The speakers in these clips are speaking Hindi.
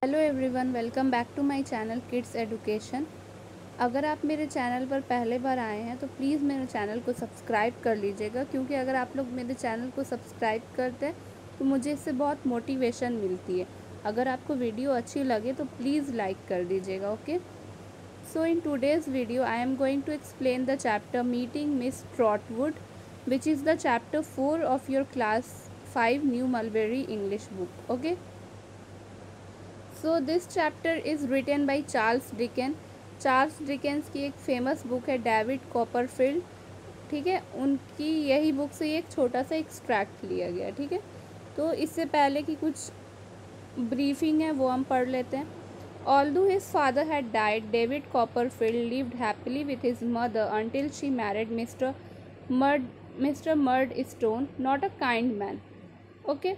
Hello everyone, welcome back to my channel kids education. अगर आप मेरे चैनल पर पहले बार आए हैं तो प्लीज़ मेरे चैनल को सब्सक्राइब कर लीजिएगा, क्योंकि अगर आप लोग मेरे चैनल को सब्सक्राइब करते हैं तो मुझे इससे बहुत मोटिवेशन मिलती है। अगर आपको वीडियो अच्छी लगे तो प्लीज़ लाइक कर दीजिएगा। Okay, so in today's video I am going to explain the chapter meeting miss Trotwood, which is the chapter 4 of your class 5 new Mulberry English book. Okay, so this chapter is written by Charles Dicken. Charles Dickens की एक फेमस बुक है डेविड कॉपरफील्ड। ठीक है, उनकी यही बुक से एक छोटा सा एक्सट्रैक्ट लिया गया। ठीक है, तो इससे पहले की कुछ ब्रीफिंग है वो हम पढ़ लेते हैं। Although his father had died, David Copperfield lived happily with his mother until she married Murd, Mr. Murdstone, not a kind man. Okay,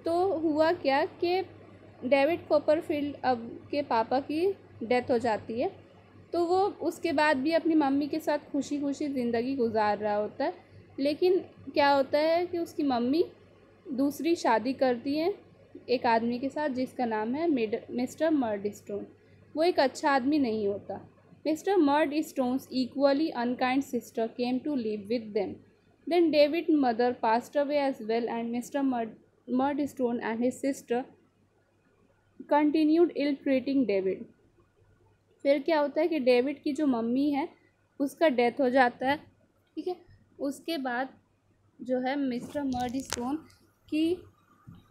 तो हुआ क्या कि डेविड कॉपरफील्ड अब के पापा की डेथ हो जाती है, तो वो उसके बाद भी अपनी मम्मी के साथ खुशी खुशी ज़िंदगी गुजार रहा होता है। लेकिन क्या होता है कि उसकी मम्मी दूसरी शादी करती हैं एक आदमी के साथ जिसका नाम है मिस्टर मर्डस्टोन। वो एक अच्छा आदमी नहीं होता। Mister Murdstone's equally unkind sister came to live with them. Then David mother passed away as well and mister Murdstone and his sister continued ill treating David. फिर क्या होता है कि डेविड की जो मम्मी है उसका डेथ हो जाता है। ठीक है, उसके बाद जो है मिस्टर मर्डस्टोन की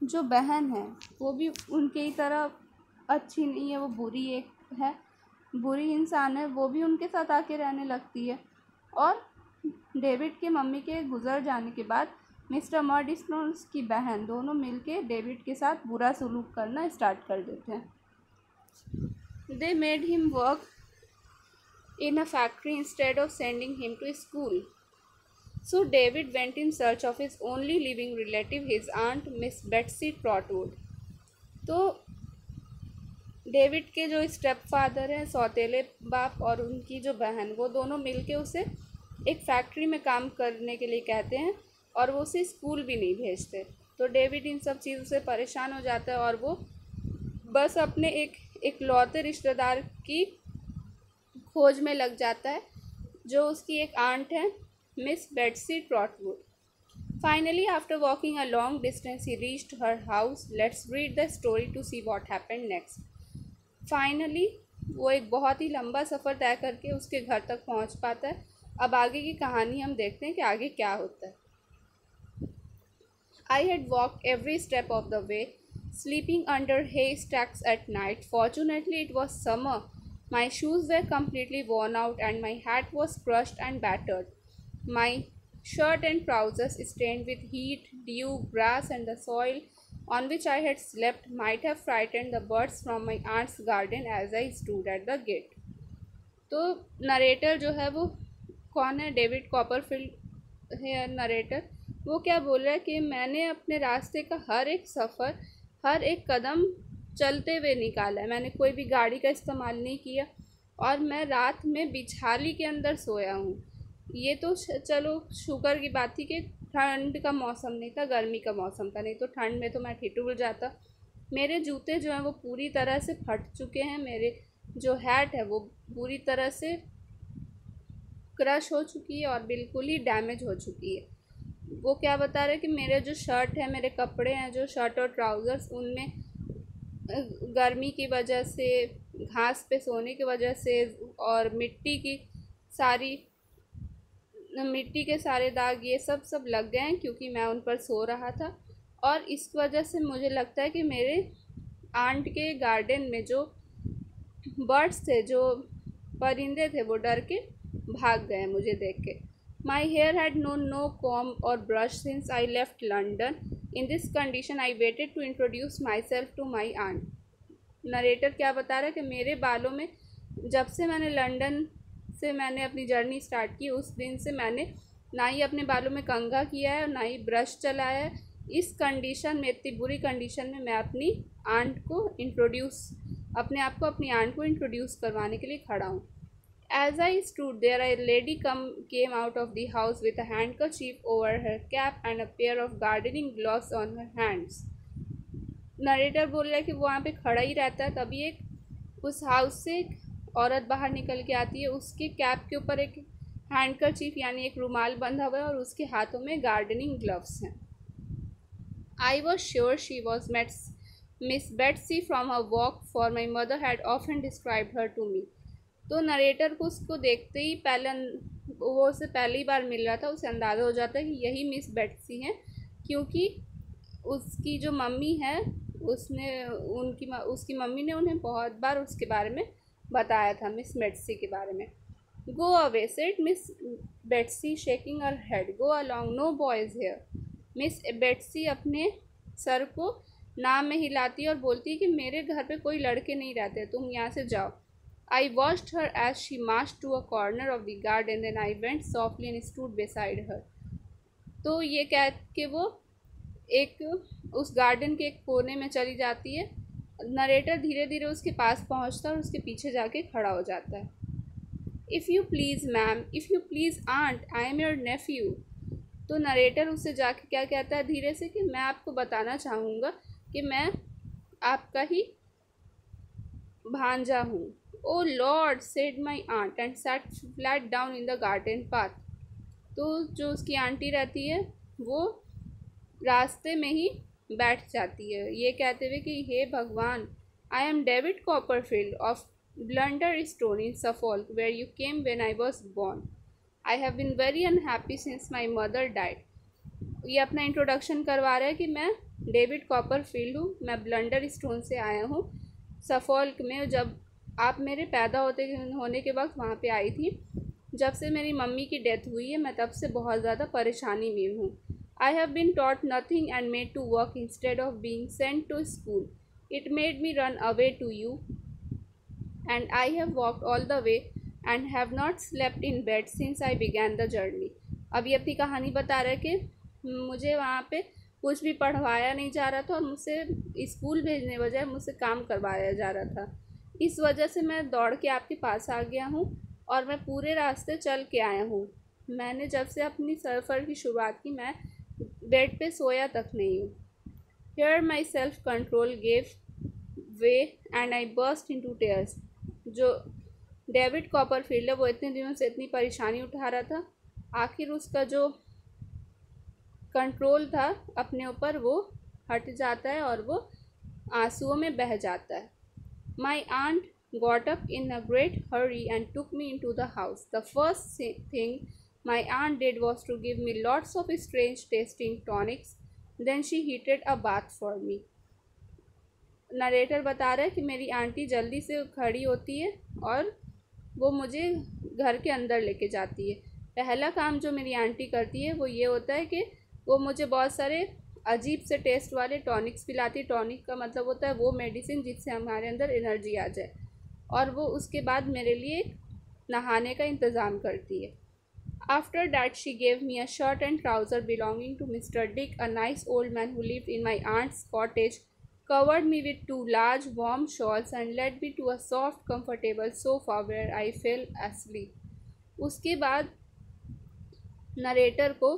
जो बहन है वो भी उनके ही तरह अच्छी नहीं है, वो बुरी एक है, बुरी इंसान है। वो भी उनके साथ आके रहने लगती है और डेविड के मम्मी के गुजर जाने के बाद मिस्टर मर्डस्टोन की बहन दोनों मिलके डेविड के साथ बुरा सलूक करना स्टार्ट कर देते हैं। They made him work in a factory instead of sending him to school. So David went in search of his only living relative, his aunt Miss Betsy Trotwood. तो डेविड के जो स्टेप फादर हैं, सौतेले बाप, और उनकी जो बहन, वो दोनों मिलके उसे एक फैक्ट्री में काम करने के लिए कहते हैं और वो उसे स्कूल भी नहीं भेजते। तो डेविड इन सब चीज़ों से परेशान हो जाता है और वो बस अपने एक इकलौते रिश्तेदार की खोज में लग जाता है जो उसकी एक आंट है, miss Betsey Trotwood. Finally after walking a long distance he reached her house. Let's read the story to see what happened next. Finally वो एक बहुत ही लंबा सफ़र तय करके उसके घर तक पहुंच पाता है। अब आगे की कहानी हम देखते हैं कि आगे क्या होता है। I had walked every step of the way, sleeping under haystacks at night. Fortunately, it was summer. My shoes were completely worn out and my hat was crushed and battered. My shirt and trousers, stained with heat, dew, grass, and the soil on which I had slept, might have frightened the birds from my aunt's garden as I stood at the gate. तो नरेटर जो है वो कौन है? डेविड कॉपरफील्ड है नरेटर। वो क्या बोल रहा है कि मैंने अपने रास्ते का हर एक सफ़र, हर एक कदम चलते हुए निकाला है। मैंने कोई भी गाड़ी का इस्तेमाल नहीं किया और मैं रात में बिछाली के अंदर सोया हूँ। ये तो चलो शुक्र की बात थी कि ठंड का मौसम नहीं था, गर्मी का मौसम था, नहीं तो ठंड में तो मैं ठिठुर जाता। मेरे जूते जो हैं वो पूरी तरह से फट चुके हैं, मेरे जो हैट है वो पूरी तरह से क्रश हो चुकी है और बिल्कुल ही डैमेज हो चुकी है। वो क्या बता रहे हैं कि मेरे जो शर्ट है, मेरे कपड़े हैं, जो शर्ट और ट्राउज़र्स, उनमें गर्मी की वजह से, घास पे सोने की वजह से और मिट्टी के सारे दाग ये सब लग गए हैं क्योंकि मैं उन पर सो रहा था। और इस वजह से मुझे लगता है कि मेरे आंट के गार्डन में जो बर्ड्स थे, जो परिंदे थे, वो डर के भाग गए मुझे देख के। My hair had known no comb or brush since I left London. In this condition I waited to introduce myself to my aunt. Narrator क्या बता रहा है कि मेरे बालों में, जब से मैंने लंदन से मैंने अपनी जर्नी स्टार्ट की, उस दिन से मैंने ना ही अपने बालों में कंघा किया है और ना ही ब्रश चलाया है। इस कंडीशन में, इतनी बुरी कंडीशन में, मैं अपनी आंट को अपने आप को अपनी आंट को इंट्रोड्यूस करवाने के लिए खड़ा हूँ। As I stood there, a lady came out of the house with a handkerchief over her cap and a pair of gardening gloves on her hands. Narrator बोल रहा है कि वो वहाँ पे खड़ा ही रहता है। तभी एक उस हाउस से एक औरत बाहर निकल के आती है। उसके कैप के ऊपर एक हैंडकरचीफ यानी एक रुमाल बंधा हुआ है और उसके हाथों में गार्डनिंग ग्लव्स हैं। I was sure she was Miss Betsey from her walk for my mother had often described her to me. तो नरेटर को उसको देखते ही वो उससे पहली बार मिल रहा था, उसे अंदाज़ा हो जाता है कि यही मिस बेट्सी हैं, क्योंकि उसकी जो मम्मी है उसकी मम्मी ने उन्हें बहुत बार उसके बारे में बताया था, मिस बेट्सी के बारे में। Go away said Miss Betsey shaking her head, go along, no boys here. Miss Betsey अपने सर को नाम में हिलाती है और बोलती है कि मेरे घर पे कोई लड़के नहीं रहते, तुम यहाँ से जाओ। I watched her as she marched to a corner of the garden, then I went softly and stood beside her. तो ये कह के वो एक उस गार्डन के एक कोने में चली जाती है। नरेटर धीरे धीरे उसके पास पहुंचता है और उसके पीछे जाके खड़ा हो जाता है। If you please ma'am, if you please aunt, I am your nephew. तो नरेटर उससे जाके क्या कहता है धीरे से कि मैं आपको बताना चाहूँगा कि मैं आपका ही भांजा हूँ। Oh lord, said my aunt and sat flat down in the garden path. तो जो उसकी आंटी रहती है वो रास्ते में ही बैठ जाती है, ये कहते हुए कि हे भगवान, I am David Copperfield of Blunderstone in Suffolk where you came when I was born. I have been very unhappy since my mother died. ये अपना इंट्रोडक्शन करवा रहा है कि मैं डेविड कॉपरफील्ड हूँ, मैं ब्लंडर स्टोन से आया हूँ सफॉल्क में। जब आप मेरे पैदा होने के वक्त वहाँ पे आई थी, जब से मेरी मम्मी की डेथ हुई है मैं तब से बहुत ज़्यादा परेशानी में हूँ। I have been taught nothing and made to work instead of being sent to school. It made me run away to you, and I have walked all the way and have not slept in bed since I began the journey. अब ये अपनी कहानी बता रहा है कि मुझे वहाँ पे कुछ भी पढ़वाया नहीं जा रहा था और मुझसे स्कूल भेजने बजाय मुझसे काम करवाया जा रहा था। इस वजह से मैं दौड़ के आपके पास आ गया हूँ और मैं पूरे रास्ते चल के आया हूँ। मैंने जब से अपनी सफ़र की शुरुआत की मैं बेड पे सोया तक नहीं हूँ। Here my self control gave way and I burst into tears. जो डेविड कॉपरफील्ड है वो इतने दिनों से इतनी परेशानी उठा रहा था, आखिर उसका जो कंट्रोल था अपने ऊपर वो हट जाता है और वो आंसुओं में बह जाता है। My aunt got up in a great hurry and took me into the house. The first thing my aunt did was to give me lots of strange tasting tonics. Then she heated a bath for me. Narrator बता रहा है कि मेरी आंटी जल्दी से खड़ी होती है और वो मुझे घर के अंदर लेके जाती है। पहला काम जो मेरी आंटी करती है वो ये होता है कि वो मुझे बहुत सारे अजीब से टेस्ट वाले टॉनिक्स पिलाती है। टॉनिक का मतलब होता है वो मेडिसिन जिससे हमारे अंदर एनर्जी आ जाए, और वो उसके बाद मेरे लिए नहाने का इंतज़ाम करती है। After that she gave me a shirt and trouser belonging to Mr. Dick, a nice old man who lived in my aunt's cottage, covered me with 2 large warm shawls and led me to a soft comfortable sofa where I fell asleep. उसके बाद नरेटर को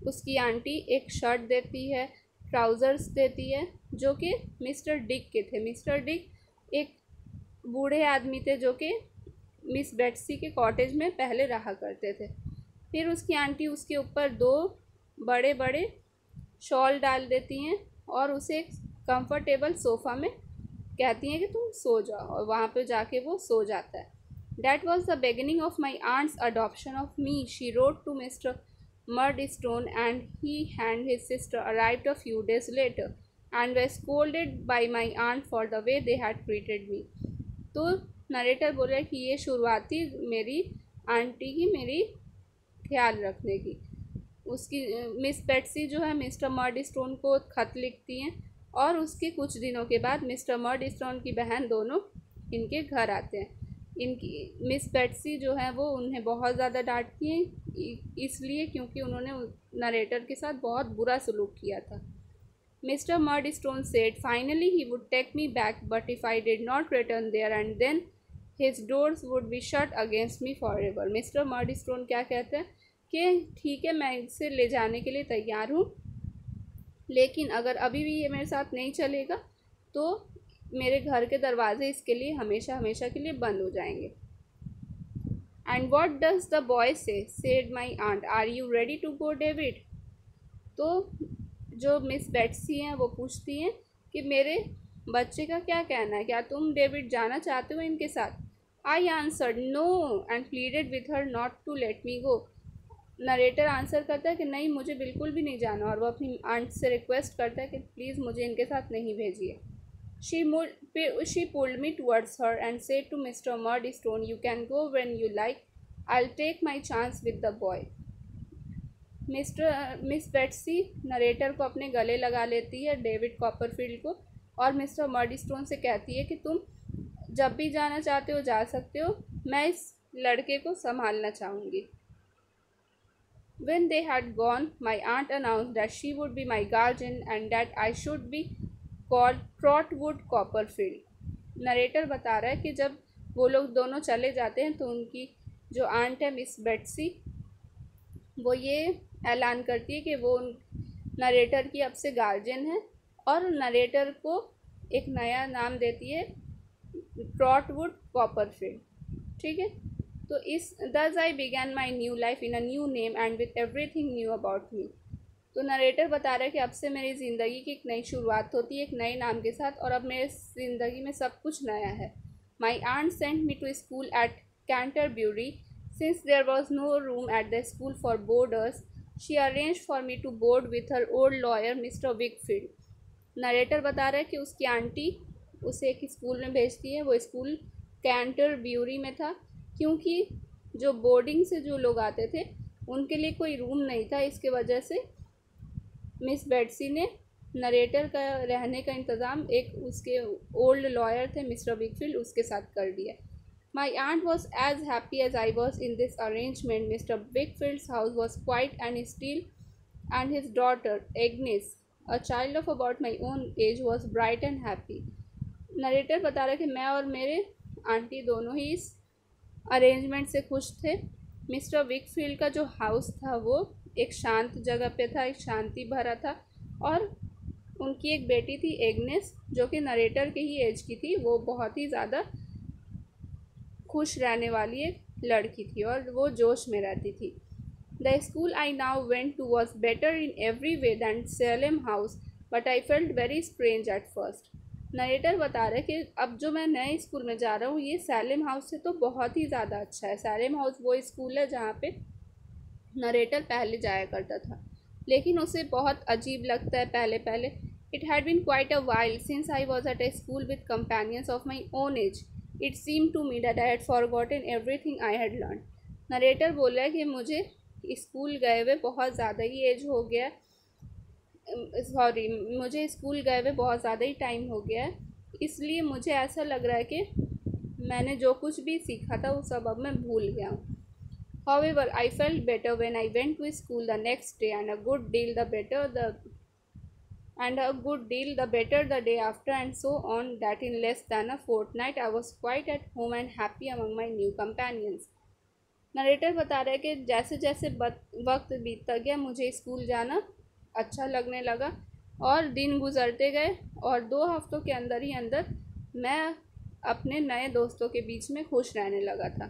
उसकी आंटी एक शर्ट देती है, ट्राउज़र्स देती है जो कि मिस्टर डिक के थे। मिस्टर डिक एक बूढ़े आदमी थे जो कि मिस बेट्सी के कॉटेज में पहले रहा करते थे। फिर उसकी आंटी उसके ऊपर 2 बड़े बड़े शॉल डाल देती हैं और उसे एक कंफर्टेबल सोफ़ा में कहती हैं कि तुम सो जाओ, और वहाँ पे जाके वो सो जाता है। That was the beginning of my aunt's adoption of me. She wrote to Mr. Murdstone and he and his sister arrived a few days later and were scolded by my aunt for the way they had treated me. तो नरेटर बोला कि ये शुरुआत थी मेरी आंटी की मेरी ख्याल रखने की। उसकी मिस बेट्सी जो है मिस्टर मर्डस्टोन को ख़त लिखती हैं और उसके कुछ दिनों के बाद मिस्टर मर्डस्टोन की बहन दोनों इनके घर आते हैं। इनकी मिस बेट्सी जो है वो उन्हें बहुत ज़्यादा डांटती हैं, इसलिए क्योंकि उन्होंने नरेटर के साथ बहुत बुरा सलूक किया था। Mister Murdstone said finally he would take me back, but if I did not return there and then his doors would be shut against me forever. Mister Murdstone क्या कहते हैं कि ठीक है, मैं इसे ले जाने के लिए तैयार हूँ, लेकिन अगर अभी भी ये मेरे साथ नहीं चलेगा तो मेरे घर के दरवाजे इसके लिए हमेशा हमेशा के लिए बंद हो जाएंगे। And what does the boy say said my aunt, are you ready to go David. तो जो मिस बेट्सी हैं वो पूछती हैं कि मेरे बच्चे का क्या कहना है, क्या तुम डेविड जाना चाहते हो इनके साथ। I answered no and pleaded with her not to let me go. Narrator answer करता है कि नहीं, मुझे बिल्कुल भी नहीं जाना, और वो अपनी आंट से रिक्वेस्ट करता है कि प्लीज़ मुझे इनके साथ नहीं भेजिए। She pulled me towards her and said to Mr. Murdstone, you can go when you like. I'll take my chance with the boy. Miss Betsy narrator को अपने गले लगा लेती है, डेविड कॉपरफील्ड को, और मिस्टर मर्डस्टोन से कहती है कि तुम जब भी जाना चाहते हो जा सकते हो, मैं इस लड़के को संभालना चाहूँगी। When they had gone, my aunt announced that she would be my guardian and that I should be called Trotwood Copperfield. Narrator बता रहा है कि जब वो लोग दोनों चले जाते हैं तो उनकी जो आंट है मिस बेट्सी, वो ये ऐलान करती है कि वो नरेटर की अब से गार्जियन है, और नरेटर को एक नया नाम देती है, ट्रॉटवुड कॉपरफील्ड। ठीक है, तो इस दस आई began my new life in a new name and with everything knew about me. तो नरेटर बता रहा है कि अब से मेरी ज़िंदगी की एक नई शुरुआत होती है एक नए नाम के साथ, और अब मेरे ज़िंदगी में सब कुछ नया है। My aunt sent me to school at Canterbury since there was no room at the school for boarders. She arrange for me to board with her old lawyer mister Wickfield. Narrator बता रहा है कि उसकी आंटी उसे एक स्कूल में भेजती है। वो स्कूल कैंटरब्यूरी में था, क्योंकि जो बोर्डिंग से जो लोग आते थे उनके लिए कोई रूम नहीं था, इसके वजह से मिस बेट्सी ने नरेटर का रहने का इंतज़ाम एक उसके ओल्ड लॉयर थे मिस्टर विकफील्ड, उसके साथ कर दिया। My aunt was as happy as I was in this arrangement. Mister Wickfield's house was quiet and still and his daughter Agnes, a child of about my own age, was bright and happy. Narrator बता रहा है कि मैं और मेरे आंटी दोनों ही इस अरेंजमेंट से खुश थे। मिस्टर विकफील्ड का जो हाउस था वो एक शांत जगह पे था, एक शांति भरा था, और उनकी एक बेटी थी एग्नेस, जो कि नरेटर के ही एज की थी। वो बहुत ही ज़्यादा खुश रहने वाली एक लड़की थी और वो जोश में रहती थी। The school I now went to was better in every way than Salem House, but I felt very strange at first. Narrator बता रहे कि अब जो मैं नए स्कूल में जा रहा हूँ ये सैलेम हाउस से तो बहुत ही ज़्यादा अच्छा है। सैलेम हाउस वो स्कूल है जहाँ पे नरेटर पहले जाया करता था, लेकिन उसे बहुत अजीब लगता है पहले पहले। It had been quite a while since I was at a school with companions of my own age. It seem to me that I had forgotten everything I had learn. Narrator बोल रहा है कि मुझे स्कूल गए हुए बहुत ज़्यादा ही एज हो गया, मुझे स्कूल गए हुए बहुत ज़्यादा ही टाइम हो गया है, इसलिए मुझे ऐसा लग रहा है कि मैंने जो कुछ भी सीखा था वो सब अब मैं भूल गया हूँ। However, I felt better when I went to school the next day, and a good deal the better the day after, and so on, that in less than a fortnight I was quite at home and happy among my new companions. Narrator बता रहा है कि जैसे जैसे वक्त बीतता गया मुझे स्कूल जाना अच्छा लगने लगा, और दिन गुजरते गए, और 2 हफ्तों के अंदर ही अंदर मैं अपने नए दोस्तों के बीच में खुश रहने लगा था।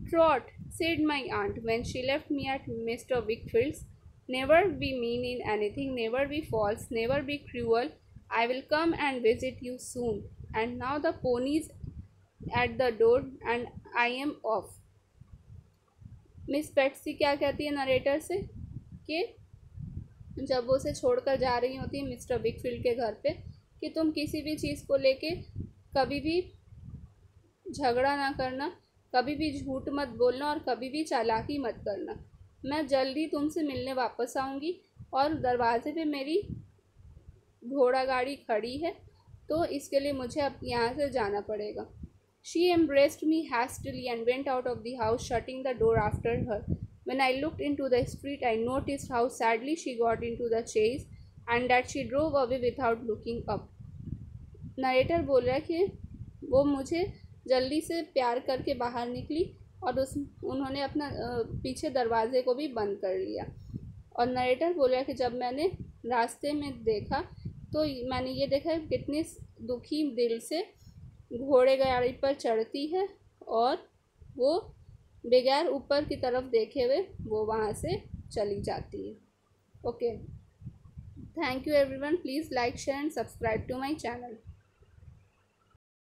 Trot, said my aunt when she left me at Mr. Wickfield's, never be mean in anything, never be false, never be cruel. I will come and visit you soon. And now the pony's at the door and I am off. Miss Betsey क्या कहती है नरेटर से कि जब वो उसे छोड़कर जा रही होती है मिस्टर विकफील्ड के घर पे, कि तुम किसी भी चीज़ को लेके कभी भी झगड़ा ना करना, कभी भी झूठ मत बोलना, और कभी भी चालाकी मत करना। मैं जल्द ही तुमसे मिलने वापस आऊँगी, और दरवाजे पे मेरी घोड़ा गाड़ी खड़ी है, तो इसके लिए मुझे अब यहाँ से जाना पड़ेगा। She embraced me hastily and went out of the house, shutting the door after her. When I looked into the street, I noticed how sadly she got into the chaise and that she drove away without looking up. Narrator बोल रहा है कि वो मुझे जल्दी से प्यार करके बाहर निकली, और उन्होंने अपना पीछे दरवाजे को भी बंद कर लिया। और नरेटर बोल रहा है कि जब मैंने रास्ते में देखा तो मैंने ये देखा है कितनी दुखी दिल से घोड़े गाड़ी पर चढ़ती है और वो बगैर ऊपर की तरफ देखे हुए वो वहाँ से चली जाती है। Okay, thank you everyone, please like share and subscribe to my channel.